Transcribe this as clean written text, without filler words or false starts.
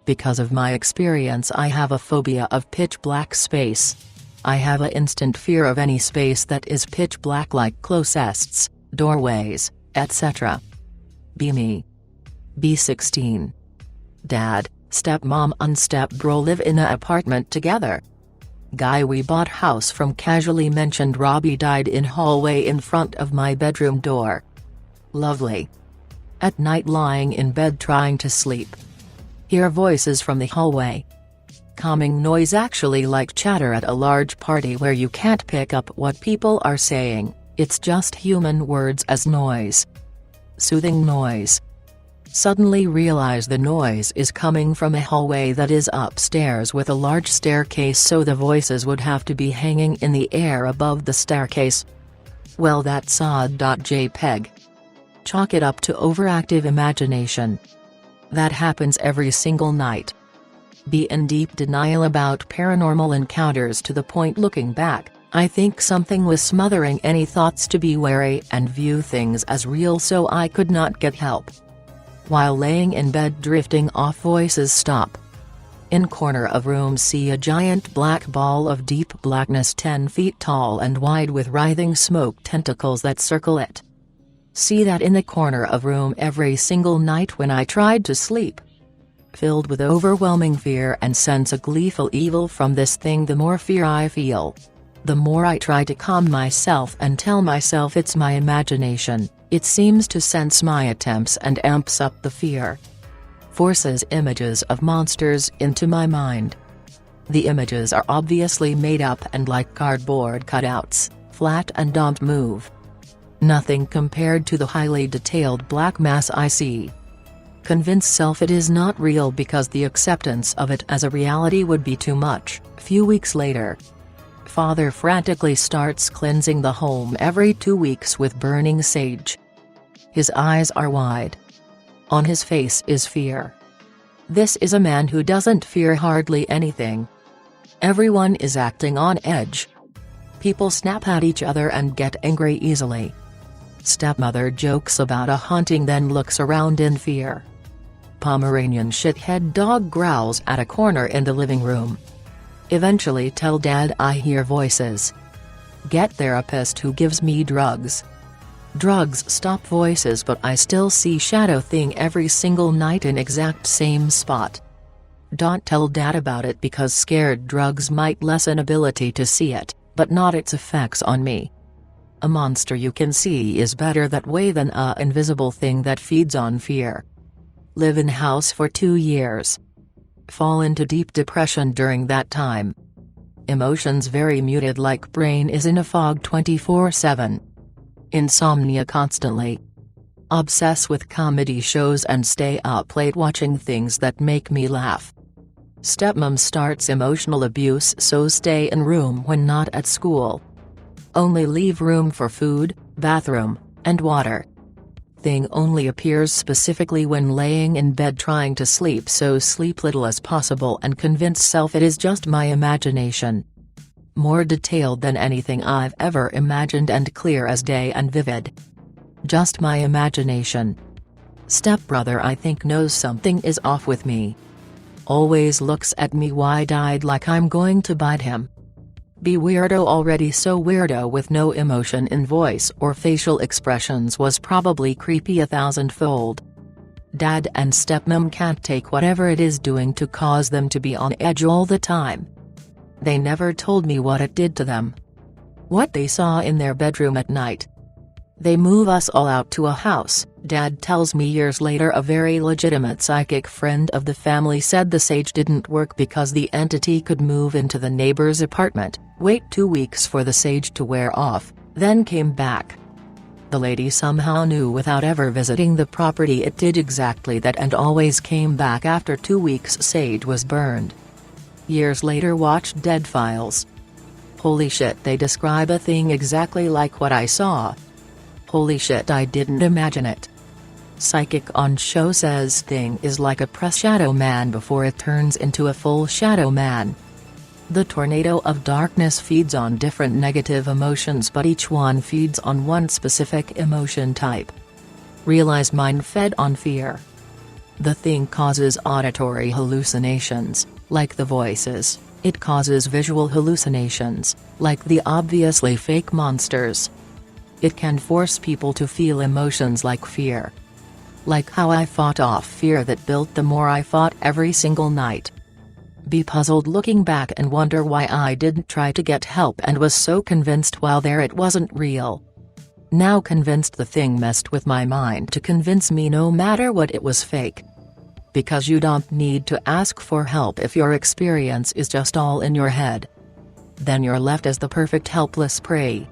Because of my experience, I have a phobia of pitch black space. I have an instant fear of any space that is pitch black, like closets, doorways, etc. Be me. B16. Dad, stepmom and stepbro live in a apartment together. Guy we bought house from casually mentioned Robbie died in hallway in front of my bedroom door. Lovely. At night lying in bed trying to sleep. Hear voices from the hallway. Calming noise, actually like chatter at a large party where you can't pick up what people are saying, it's just human words as noise. Soothing noise. Suddenly realize the noise is coming from a hallway that is upstairs with a large staircase, so the voices would have to be hanging in the air above the staircase. Well, that's odd.jpg. Chalk it up to overactive imagination. That happens every single night. Be in deep denial about paranormal encounters to the point looking back, I think something was smothering any thoughts to be wary and view things as real, so I could not get help. While laying in bed drifting off, voices stop. In corner of room see a giant black ball of deep blackness 10 feet tall and wide with writhing smoke tentacles that circle it. See that in the corner of room every single night when I tried to sleep. Filled with overwhelming fear and sense a gleeful evil from this thing. The more fear I feel, the more I try to calm myself and tell myself it's my imagination. It seems to sense my attempts and amps up the fear. Forces images of monsters into my mind. The images are obviously made up and like cardboard cutouts, flat and don't move. Nothing compared to the highly detailed black mass I see. Convince self it is not real because the acceptance of it as a reality would be too much. Few weeks later, father frantically starts cleansing the home every 2 weeks with burning sage. His eyes are wide. On his face is fear. This is a man who doesn't fear hardly anything. Everyone is acting on edge. People snap at each other and get angry easily. Stepmother jokes about a haunting, then looks around in fear. Pomeranian shithead dog growls at a corner in the living room. Eventually tell dad I hear voices. Get therapist who gives me drugs. Drugs stop voices, but I still see shadow thing every single night in exact same spot. Don't tell dad about it because scared drugs might lessen ability to see it, but not its effects on me. A monster you can see is better that way than a invisible thing that feeds on fear. Live in house for 2 years. Fall into deep depression during that time. Emotions very muted, like brain is in a fog 24/7. Insomnia constantly. Obsess with comedy shows and stay up late watching things that make me laugh. Stepmom starts emotional abuse, so stay in room when not at school. Only leave room for food, bathroom, and water. Thing only appears specifically when laying in bed trying to sleep, so sleep little as possible and convince self it is just my imagination. More detailed than anything I've ever imagined and clear as day and vivid. Just my imagination. Stepbrother I think knows something is off with me. Always looks at me wide-eyed like I'm going to bite him. Be weirdo already so weirdo with no emotion in voice or facial expressions was probably creepy 1,000-fold. Dad and stepmom can't take whatever it is doing to cause them to be on edge all the time. They never told me what it did to them. What they saw in their bedroom at night. They move us all out to a house. Dad tells me years later a very legitimate psychic friend of the family said the sage didn't work because the entity could move into the neighbor's apartment, wait 2 weeks for the sage to wear off, then came back. The lady somehow knew without ever visiting the property it did exactly that and always came back after 2 weeks. Sage was burned. Years later watched Dead Files. Holy shit, they describe a thing exactly like what I saw. Holy shit, I didn't imagine it. Psychic on show says thing is like a pre-shadow man before it turns into a full shadow man. The tornado of darkness feeds on different negative emotions, but each one feeds on one specific emotion type. Realize mine fed on fear. The thing causes auditory hallucinations, like the voices. It causes visual hallucinations, like the obviously fake monsters. It can force people to feel emotions like fear. Like how I fought off fear that built the more I fought every single night. Be puzzled looking back and wonder why I didn't try to get help and was so convinced while there it wasn't real. Now convinced the thing messed with my mind to convince me no matter what it was fake. Because you don't need to ask for help if your experience is just all in your head. Then you're left as the perfect helpless prey.